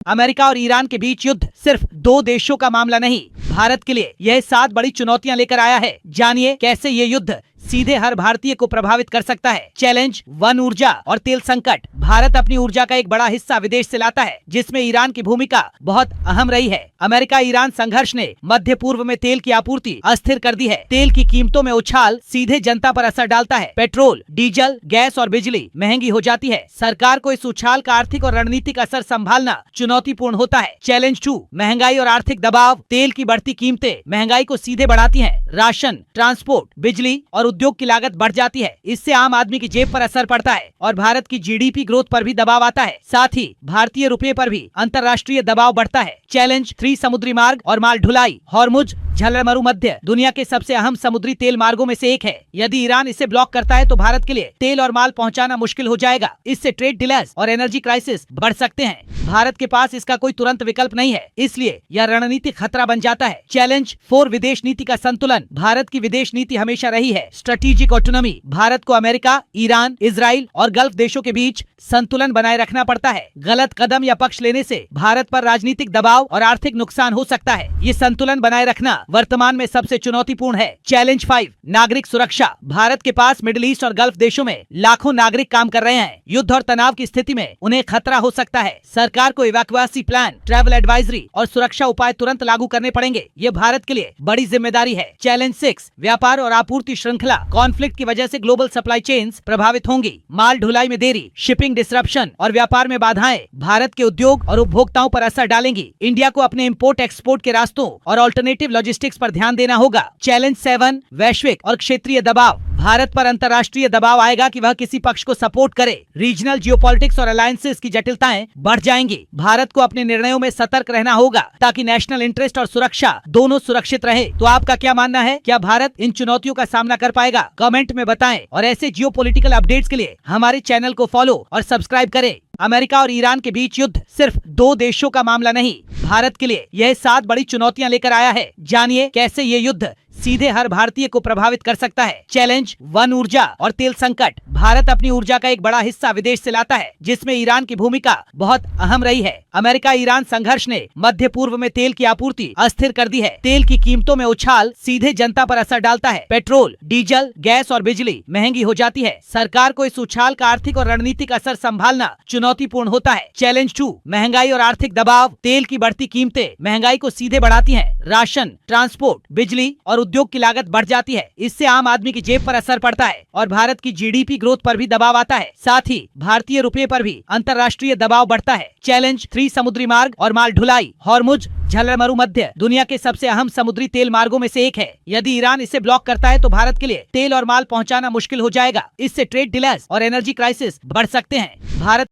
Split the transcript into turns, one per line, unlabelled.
America और Iran के बीच युद्ध सिर्फ दो देशों का मामला नहीं, भारत के लिए यह 7 बड़ी चुनौतियां लेकर आया है। जानिए कैसे ये युद्ध सीधे हर भारतीय को प्रभावित कर सकता है। चैलेंज, वन ऊर्जा और तेल संकट। भारत अपनी ऊर्जा का एक बड़ा हिस्सा विदेश से लाता है, जिसमें ईरान की भूमिका बहुत अहम रही है। अमेरिका ईरान संघर्ष ने मध्य पूर्व में तेल की आपूर्ति अस्थिर कर दी है। तेल की कीमतों में उछाल सीधे जनता पर असर डालता है। पेट्रोल, डीजल, गैस और बिजली महंगी हो जाती है। सरकार को इस उछाल का आर्थिक और रणनीतिक असर संभालना चुनौतीपूर्ण होता है। चैलेंज 2, महंगाई और आर्थिक दबाव। तेल की बढ़ती कीमतें महंगाई को सीधे बढ़ाती हैं। राशन, ट्रांसपोर्ट, बिजली और उद्योग की लागत बढ़ जाती है। इससे आम आदमी की जेब पर असर पड़ता है और भारत की जीडीपी ग्रोथ पर भी दबाव आता है। साथ ही भारतीय रुपये पर भी अंतर्राष्ट्रीय दबाव बढ़ता है। चैलेंज 3, समुद्री मार्ग और माल ढुलाई। हॉर्मुज झलमरू मध्य दुनिया के सबसे अहम समुद्री तेल मार्गों में से एक है। यदि ईरान इसे ब्लॉक करता है तो भारत के लिए तेल और माल पहुंचाना मुश्किल हो जाएगा। इससे ट्रेड डिलेस और एनर्जी क्राइसिस बढ़ सकते हैं। भारत के पास इसका कोई तुरंत विकल्प नहीं है, इसलिए यह रणनीतिक खतरा बन जाता है। चैलेंज 4, विदेश नीति का संतुलन। भारत की विदेश नीति हमेशा रही है स्ट्रेटेजिक ऑटोनॉमी। भारत को अमेरिका, ईरान, इजराइल और गल्फ देशों के बीच संतुलन बनाए रखना पड़ता है। गलत कदम या पक्ष लेने से भारत पर राजनीतिक दबाव और आर्थिक नुकसान हो सकता है। ये संतुलन बनाए रखना वर्तमान में सबसे चुनौतीपूर्ण है। चैलेंज 5, नागरिक सुरक्षा। भारत के पास मिडिल ईस्ट और गल्फ देशों में लाखों नागरिक काम कर रहे हैं। युद्ध और तनाव की स्थिति में उन्हें खतरा हो सकता है। सरकार को इवैक्यूएशन प्लान, ट्रैवल एडवाइजरी और सुरक्षा उपाय तुरंत लागू करने पड़ेंगे। ये भारत के लिए बड़ी जिम्मेदारी है। चैलेंज 6, व्यापार और आपूर्ति श्रृंखला। कॉन्फ्लिक्ट की वजह से ग्लोबल सप्लाई चेन्स प्रभावित होंगी। माल ढुलाई में देरी, शिपिंग डिसरप्शन और व्यापार में बाधाएं भारत के उद्योग और उपभोक्ताओं पर असर डालेंगी। इंडिया को अपने इम्पोर्ट एक्सपोर्ट के रास्तों और ऑल्टरनेटिव लॉजिस्टिक्स पर ध्यान देना होगा। चैलेंज 7, वैश्विक और क्षेत्रीय दबाव। भारत पर अंतर्राष्ट्रीय दबाव आएगा कि वह किसी पक्ष को सपोर्ट करे। रीजनल जियोपॉलिटिक्स और अलायंसेस की जटिलताएं बढ़ जाएंगी। भारत को अपने निर्णयों में सतर्क रहना होगा ताकि नेशनल इंटरेस्ट और सुरक्षा दोनों सुरक्षित रहे। तो आपका क्या मानना है? क्या भारत इन चुनौतियों का सामना कर पाएगा? कमेंट में बताएं और ऐसे जियोपॉलिटिकल अपडेट्स के लिए हमारे चैनल को फॉलो और सब्सक्राइब करें। अमेरिका और ईरान के बीच युद्ध सिर्फ दो देशों का मामला नहीं, भारत के लिए यह 7 बड़ी चुनौतियां लेकर आया है। जानिए कैसे ये युद्ध सीधे हर भारतीय को प्रभावित कर सकता है। चैलेंज, वन ऊर्जा और तेल संकट। भारत अपनी ऊर्जा का एक बड़ा हिस्सा विदेश से लाता है, जिसमें ईरान की भूमिका बहुत अहम रही है। अमेरिका ईरान संघर्ष ने मध्य पूर्व में तेल की आपूर्ति अस्थिर कर दी है। तेल की कीमतों में उछाल सीधे जनता पर असर डालता है। पेट्रोल, डीजल, गैस और बिजली महंगी हो जाती है। सरकार को इस उछाल का आर्थिक और रणनीतिक असर संभालना चुनौतीपूर्ण होता है। चैलेंज 2, महंगाई और आर्थिक दबाव। तेल की बढ़ती कीमतें महंगाई को सीधे बढ़ाती हैं। राशन, ट्रांसपोर्ट, बिजली और उद्योग की लागत बढ़ जाती है। इससे आम आदमी की जेब पर असर पड़ता है और भारत की जीडीपी ग्रोथ पर भी दबाव आता है। साथ ही भारतीय रुपये पर भी अंतर्राष्ट्रीय दबाव बढ़ता है। चैलेंज 3, समुद्री मार्ग और माल ढुलाई। हॉर्मुज झलमरू मध्य दुनिया के सबसे अहम समुद्री तेल मार्गों में से एक है। यदि ईरान इसे ब्लॉक करता है तो भारत के लिए तेल और माल पहुंचाना मुश्किल हो जाएगा। इससे ट्रेड डिलेस और एनर्जी क्राइसिस बढ़ सकते हैं। भारत